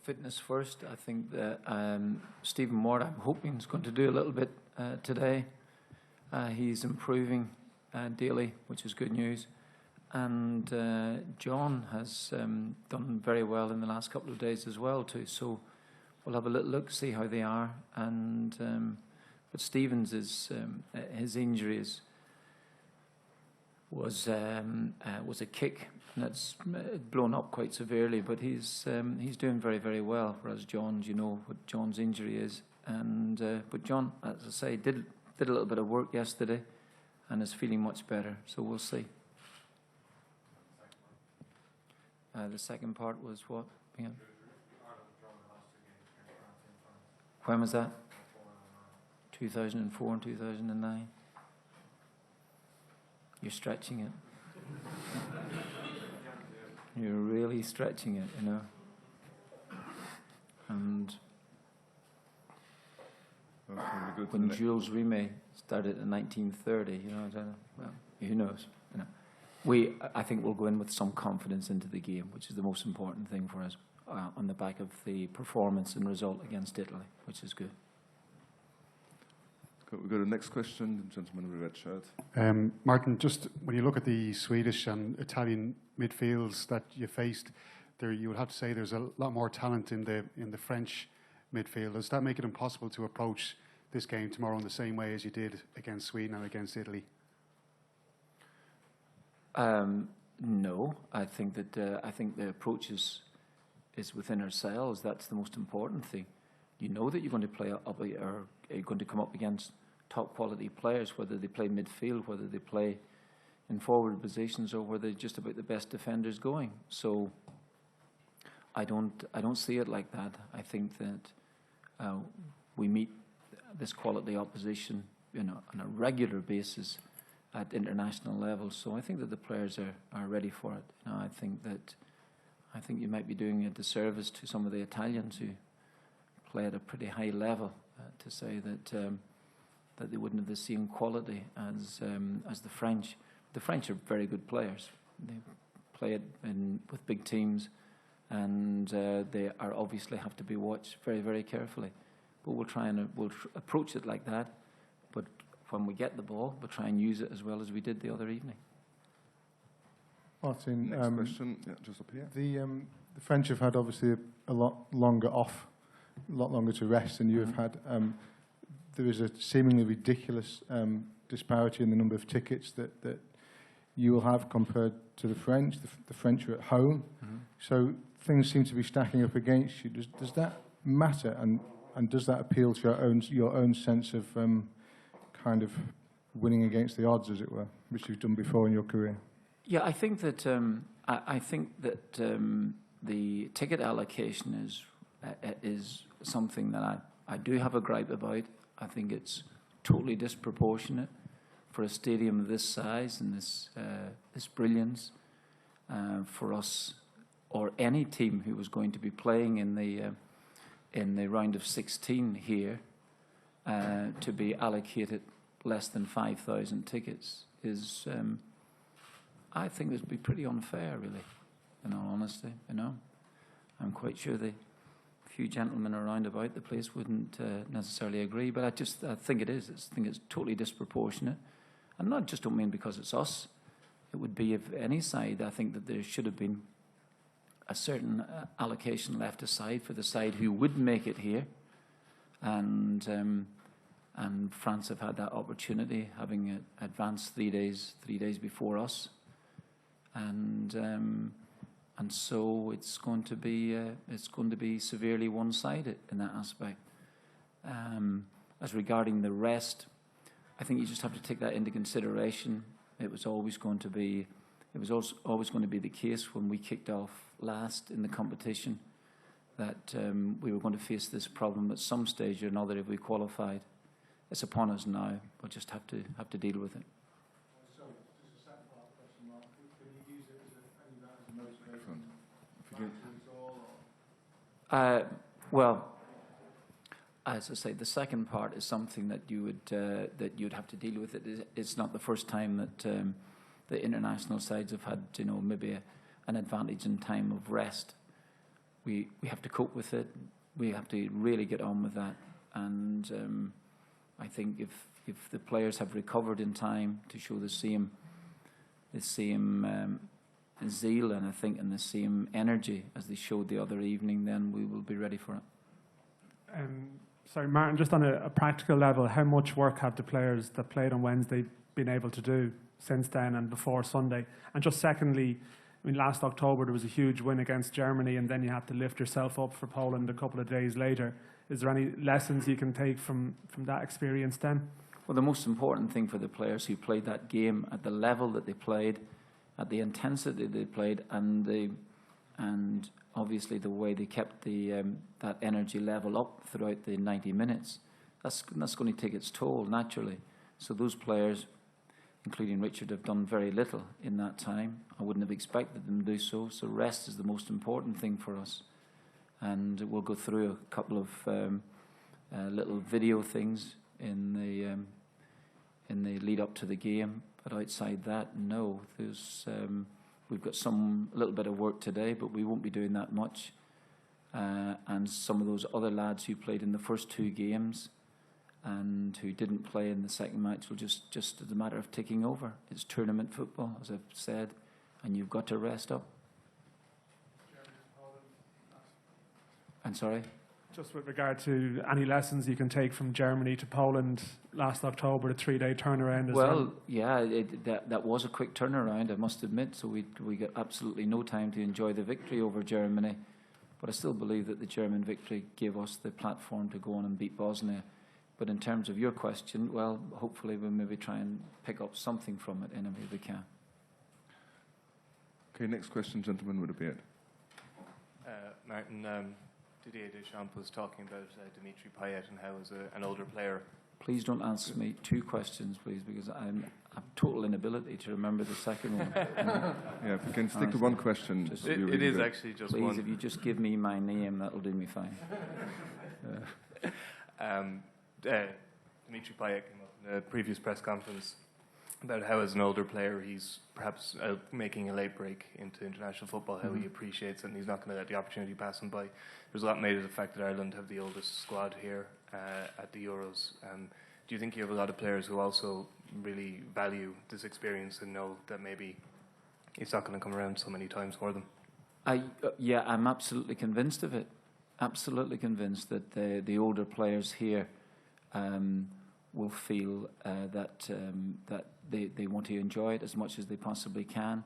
fitness first. I think that Stephen Ward, I'm hoping, is going to do a little bit today. He's improving daily, which is good news. And John has done very well in the last couple of days as well too. So we'll have a little look, see how they are. And but Stevens is his injury was a kick, and it's blown up quite severely. But he's doing very, very well. Whereas John's, you know what John's injury is. And but John, as I say, did a little bit of work yesterday, and is feeling much better. So we'll see. The second part was what? Yeah. When was that? 2004 and 2009. You're stretching it. You're really stretching it, you know. And when Jules Rimet started in 1930, you know, I don't know. Well, who knows? You know. I think we'll go in with some confidence into the game, which is the most important thing for us, on the back of the performance and result against Italy, which is good. We go to the next question, the gentleman in the red shirt. Martin, just when you look at the Swedish and Italian midfields that you faced, there you would have to say there's a lot more talent in the French midfield. Does that make it impossible to approach this game tomorrow in the same way as you did against Sweden and against Italy? No, I think that the approach is within ourselves. That's the most important thing. You know that you're going to play up, or you're going to come up against top quality players, whether they play midfield, whether they play in forward positions, or whether they're just about the best defenders going. So I don't see it like that. I think that we meet this quality opposition, you know, on a regular basis at international level. So I think that the players are ready for it. You know, I think you might be doing a disservice to some of the Italians who play at a pretty high level to say that they wouldn't have the same quality as the French. The French are very good players. They play it with big teams, and they are obviously have to be watched very, very carefully. But we'll approach it like that. But when we get the ball, we'll try and use it as well as we did the other evening. Martin, next question, yeah, just up here. The French have had obviously a lot longer off, a lot longer to rest than you have had. There is a seemingly ridiculous disparity in the number of tickets that you will have compared to the French. The French are at home, so things seem to be stacking up against you. Does that matter, and does that appeal to your own sense of kind of winning against the odds, as it were, which you've done before in your career? Yeah, I think that the ticket allocation is something that I do have a gripe about. I think it's totally disproportionate for a stadium of this size and this brilliance for us, or any team who was going to be playing in the round of 16 here, to be allocated less than 5,000 tickets is, I think, would be pretty unfair, really. In all honesty, you know, I'm quite sure the few gentlemen around about the place wouldn't necessarily agree, but I think it is. I think it's totally disproportionate, and not just don't mean because it's us. It would be if any side. I think that there should have been a certain allocation left aside for the side who would make it here, and France have had that opportunity, having advanced 3 days before us, and so it's going to be severely one-sided in that aspect. As regarding the rest, I think you just have to take that into consideration. It was always going to be the case when we kicked off last in the competition that we were going to face this problem at some stage or another if we qualified. It's upon us now. We'll just have to deal with it. Sorry, just a second part of the question, Mark. Can you use it as a motivation? Well, as I say, the second part is something that you'd have to deal with. It's not the first time that the international sides have had, you know, maybe an advantage in time of rest. we have to cope with it. We have to really get on with that. And I think if the players have recovered in time to show the same zeal and I think and the same energy as they showed the other evening, then we will be ready for it. Sorry, Martin, just on a practical level, how much work have the players that played on Wednesday been able to do since then and before Sunday? And just secondly, I mean, last October there was a huge win against Germany and then you had to lift yourself up for Poland a couple of days later. Is there any lessons you can take from that experience then? Well, the most important thing for the players who played that game at the level that they played, at the intensity they played, and obviously the way they kept that energy level up throughout the 90 minutes, that's going to take its toll naturally. So those players, including Richard, have done very little in that time. I wouldn't have expected them to do so. So rest is the most important thing for us. And we'll go through a couple of little video things in the lead up to the game. But outside that, no. We've got a little bit of work today, but we won't be doing that much. And some of those other lads who played in the first two games and who didn't play in the second match will just as a matter of ticking over. It's tournament football, as I've said, and you've got to rest up. And sorry? Just with regard to any lessons you can take from Germany to Poland last October, a 3-day turnaround as well? Well, yeah, that was a quick turnaround, I must admit, so we got absolutely no time to enjoy the victory over Germany. But I still believe that the German victory gave us the platform to go on and beat Bosnia. But in terms of your question, well, hopefully we'll maybe try and pick up something from it in any way we can. Okay, next question, gentlemen, with a beard. Martin, Didier Deschamps was talking about Dimitri Payet and how as an older player. Please don't ask me two questions, please, because I have total inability to remember the second one. Yeah, if you can stick to one question. It is actually just please, one. Please, if you just give me my name, that'll do me fine. Dimitri Payet came up in a previous press conference about how as an older player he's perhaps making a late break into international football, how he appreciates it and he's not going to let the opportunity pass him by. There's a lot made of the fact that Ireland have the oldest squad here at the Euros. Do you think you have a lot of players who also really value this experience and know that maybe it's not going to come around so many times for them? Yeah, I'm absolutely convinced of it. Absolutely convinced that the older players here will feel that they want to enjoy it as much as they possibly can.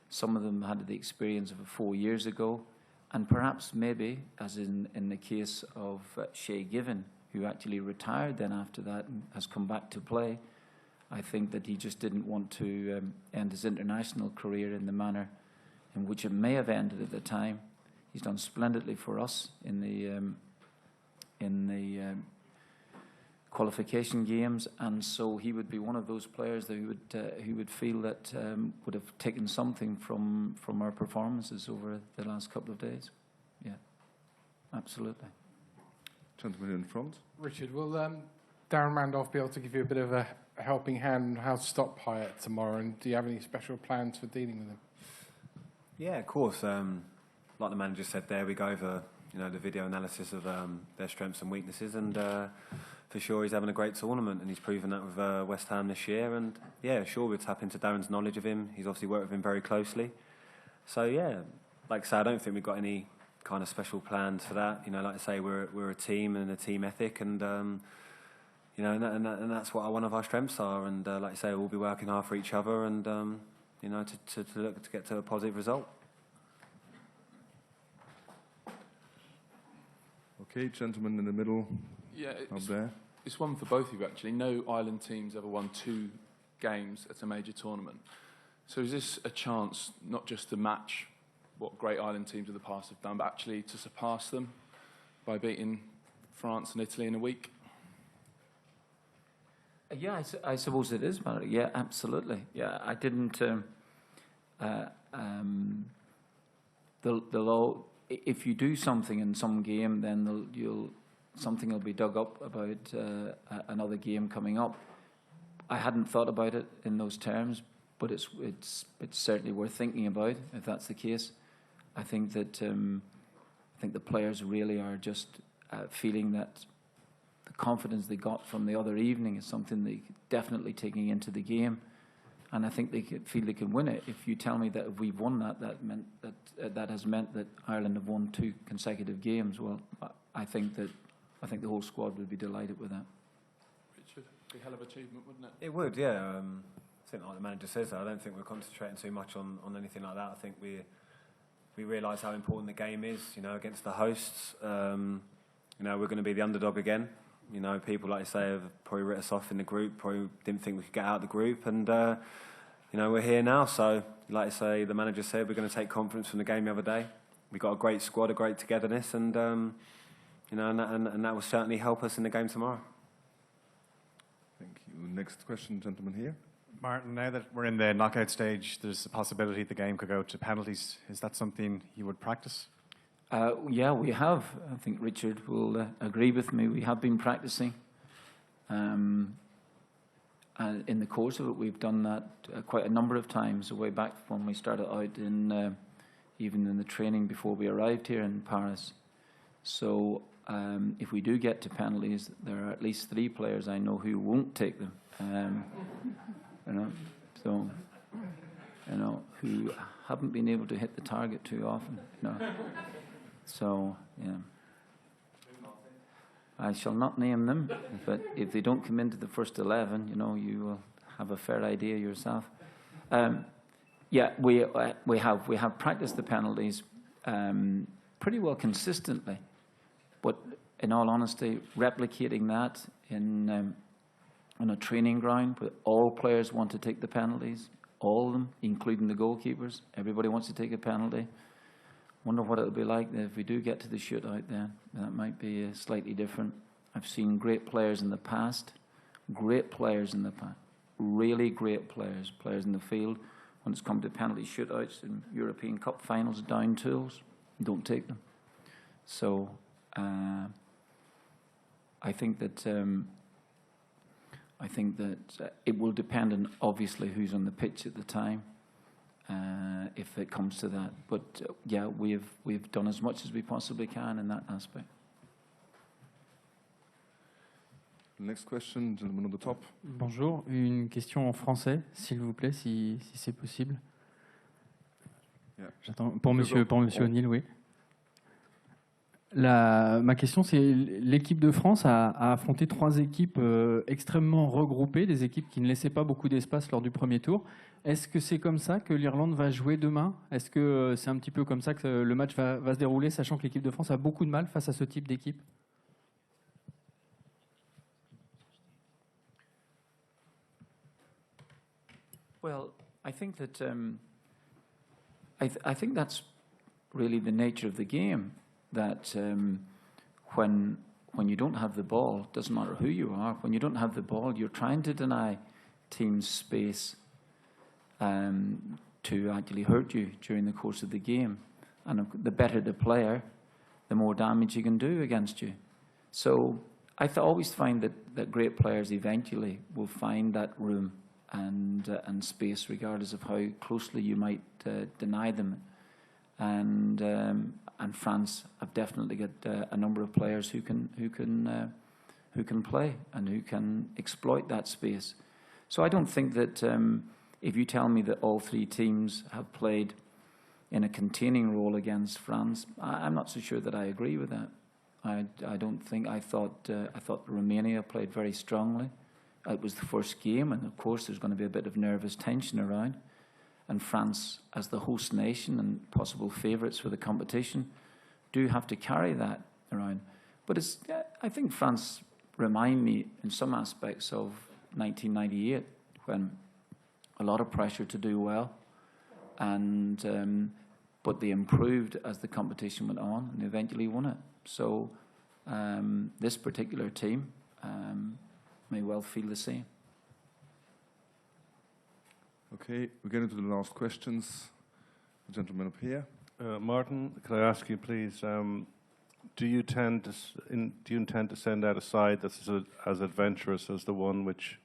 Some of them had the experience of it 4 years ago, and perhaps maybe, as in the case of Shay Given, who actually retired then after that and has come back to play, I think that he just didn't want to end his international career in the manner in which it may have ended at the time. He's done splendidly for us in the qualification games, and so he would be one of those players that who would feel that would have taken something from our performances over the last couple of days. Yeah, absolutely. Gentleman in front. Richard, will Darren Randolph be able to give you a bit of a helping hand on how to stop Payet tomorrow, and do you have any special plans for dealing with him? Yeah, of course. Like the manager said there, we go over the video analysis of their strengths and weaknesses, and for sure he's having a great tournament, and he's proven that with West Ham this year. And yeah, sure, we'll tap into Darren's knowledge of him. He's obviously worked with him very closely. So yeah, like I say, I don't think we've got any kind of special plans for that. Like I say, we're a team and a team ethic, and and that's what one of our strengths are. And like I say, we'll be working hard for each other, and to look to get to a positive result. Okay, gentleman in the middle. Yeah, up there. It's one for both of you actually. No Ireland team's ever won 2 games at a major tournament. So is this a chance not just to match what great Ireland teams of the past have done, but actually to surpass them by beating France and Italy in a week? Yeah, I suppose it is, Mark. Yeah, absolutely. Yeah, I didn't. If you do something in some game, then something will be dug up about another game coming up. I hadn't thought about it in those terms, but it's certainly worth thinking about if that's the case. I think think the players really are just feeling that the confidence they got from the other evening is something they definitely taking into the game, and I think they feel they can win it. If you tell me that if we've won that, that has meant that Ireland have won 2 consecutive games. Well, I think the whole squad would be delighted with that. Richard, a hell of achievement, wouldn't it? It would, yeah. I think like the manager says, I don't think we're concentrating too much on anything like that. I think we realise how important the game is, you know, against the hosts. You know, we're going to be the underdog again. You know, people, like you say, have probably written us off in the group, probably didn't think we could get out of the group, and, you know, we're here now. So, like I say, the manager said, we're going to take confidence from the game the other day. We've got a great squad, a great togetherness, and, you know, and that will certainly help us in the game tomorrow. Thank you. Next question, gentleman here. Martin, now that we're in the knockout stage, there's a possibility the game could go to penalties. Is that something you would practice? Yeah, we have. I think Richard will agree with me. We have been practicing. And in the course of it, we've done that quite a number of times, way back when we started out in even in the training before we arrived here in Paris. So if we do get to penalties, there are at least 3 players I know who won't take them. You know, so you know, who haven't been able to hit the target too often. You know. So, yeah. I shall not name them, but if they don't come into the first 11, you know, you will have a fair idea yourself. Yeah, we have practiced the penalties pretty well consistently, but in all honesty, replicating that in on a training ground where all players want to take the penalties, all of them, including the goalkeepers, everybody wants to take a penalty. Wonder what it'll be like if we do get to the shootout then. That might be slightly different. I've seen great players in the past, really great players in the field. When it's come to penalty shootouts in European Cup finals, down tools, don't take them. So I think that it will depend on obviously who's on the pitch at the time. If it comes to that, but yeah, we've done as much as we possibly can in that aspect. Next question, gentleman on the top. Bonjour, une question en français, s'il vous plaît, si c'est possible. Yeah. J'attends pour Monsieur O'Neill, oui. Ma question, c'est l'équipe de France a affronté 3 équipes extrêmement regroupées, des équipes qui ne laissaient pas beaucoup d'espace lors du premier tour. Est-ce que c'est comme ça que l'Irlande va jouer demain? Est-ce que c'est un petit peu comme ça que le match va se dérouler, sachant que l'équipe de France a beaucoup de mal face à ce type d'équipe? Well, I think that I think that's really the nature of the game. That when you don't have the ball, doesn't matter who you are. When you don't have the ball, you're trying to deny teams space to actually hurt you during the course of the game. And the better the player, the more damage you can do against you. So I always find that great players eventually will find that room and space, regardless of how closely you might deny them. And France have definitely got a number of players who can play and who can exploit that space. So I don't think that if you tell me that all 3 teams have played in a containing role against France, I'm not so sure that I agree with that. I don't think. I thought Romania played very strongly. It was the first game, and of course there's going to be a bit of nervous tension around. And France, as the host nation and possible favourites for the competition, do have to carry that around. But I think France remind me in some aspects of 1998, when a lot of pressure to do well, and but they improved as the competition went on and eventually won it. So this particular team may well feel the same. Okay, we get into the last questions. The gentleman up here. Martin, could I ask you, please, do you intend to send out a side that's as adventurous as the one which,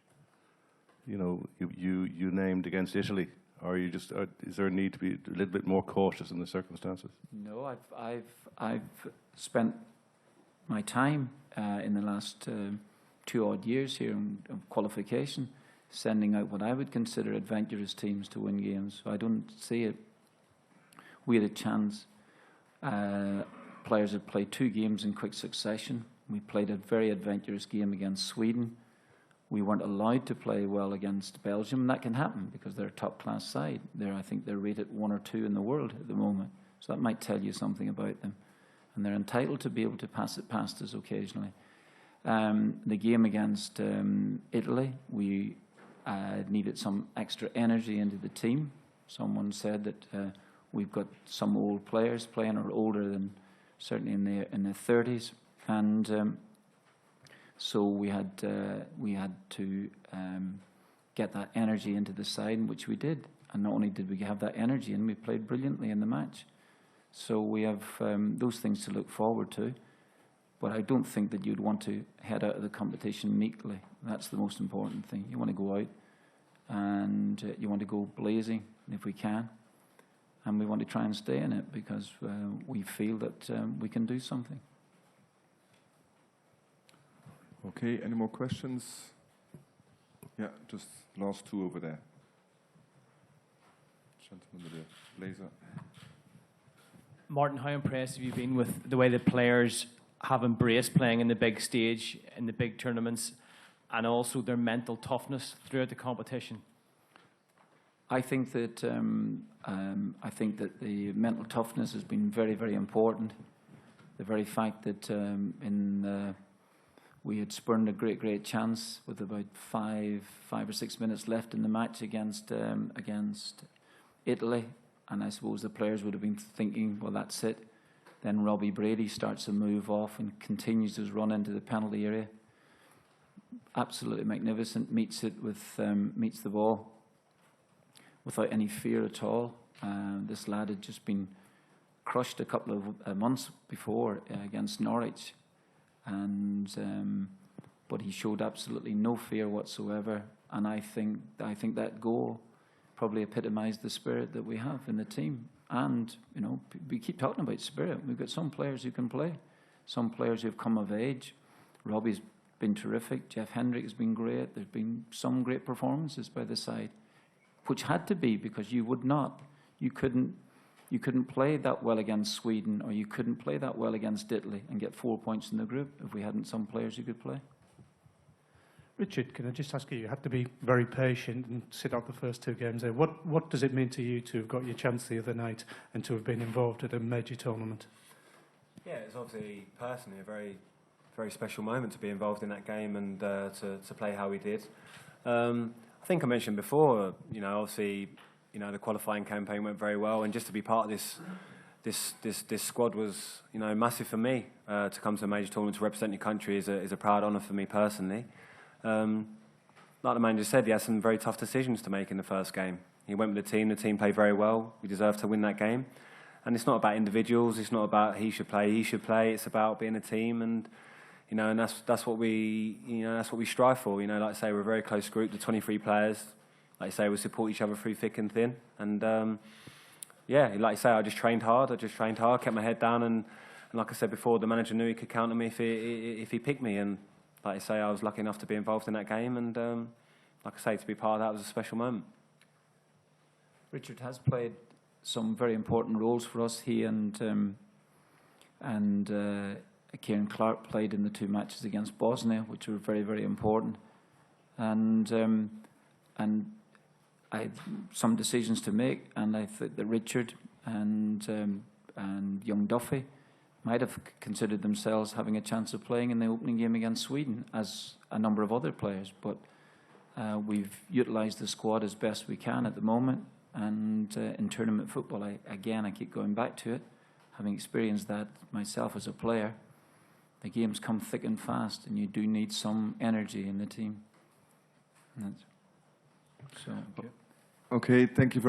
you know, you named against Italy or are you just? Is there a need to be a little bit more cautious in the circumstances? No, I've spent my time in the last 2 odd years here in qualification, sending out what I would consider adventurous teams to win games. So I don't see it. We had a chance. Players had played 2 games in quick succession. We played a very adventurous game against Sweden. We weren't allowed to play well against Belgium, and that can happen because they're a top-class side. I think they're rated 1 or 2 in the world at the moment. So that might tell you something about them. And they're entitled to be able to pass it past us occasionally. The game against Italy, we needed some extra energy into the team. Someone said that we've got some old players playing, or older than, certainly in their 30s, and so we had to get that energy into the side, which we did. And not only did we have that energy, and we played brilliantly in the match. So we have those things to look forward to. But I don't think that you'd want to head out of the competition meekly. That's the most important thing. You want to go out and you want to go blazing if we can. And we want to try and stay in it because we feel that we can do something. Okay, any more questions? Yeah, just last 2 over there. Gentleman with the blazer. Martin, how impressed have you been with the way the players have embraced playing in the big stage, in the big tournaments, and also their mental toughness throughout the competition? I think that the mental toughness has been very, very important. The very fact that we had spurned a great chance with about 5 or 6 minutes left in the match against Italy, and I suppose the players would have been thinking, well, that's it. Then Robbie Brady starts to move off and continues his run into the penalty area. Absolutely magnificent. Meets the ball without any fear at all. This lad had just been crushed a couple of months before against Norwich, and but he showed absolutely no fear whatsoever. And I think that goal probably epitomised the spirit that we have in the team. And you know, we keep talking about spirit. We've got some players who can play, some players who've come of age. Robbie's been terrific. Jeff Hendrick has been great. There's been some great performances by the side, which had to be because you couldn't play that well against Sweden, or you couldn't play that well against Italy and get 4 points in the group if we hadn't some players who could play. Richard, can I just ask you have to be very patient and sit out the first 2 games there. What does it mean to you to have got your chance the other night and to have been involved at a major tournament? Yeah, it's obviously personally a very, very special moment to be involved in that game and to play how we did. I think I mentioned before, you know, obviously, you know, the qualifying campaign went very well, and just to be part of this squad was, you know, massive for me. To come to a major tournament to represent your country is a proud honour for me personally. Like the manager said, he had some very tough decisions to make in the first game. He went with the team played very well. We deserved to win that game. And it's not about individuals, it's not about he should play, it's about being a team, and you know, and that's what we strive for. You know, like I say, we're a very close group, the 23 players. Like I say, we support each other through thick and thin. And yeah, like I say, I just trained hard, kept my head down, and like I said before, the manager knew he could count on me if he picked me. And like I say, I was lucky enough to be involved in that game, and like I say, to be part of that was a special moment. Richard has played some very important roles for us. He and Kieran Clark played in the 2 matches against Bosnia, which were very, very important. And I had some decisions to make, and I think that Richard and young Duffy might have considered themselves having a chance of playing in the opening game against Sweden, as a number of other players. But we've utilised the squad as best we can at the moment. And in tournament football, I keep going back to it, having experienced that myself as a player. The games come thick and fast, and you do need some energy in the team. So. Okay, thank you very much.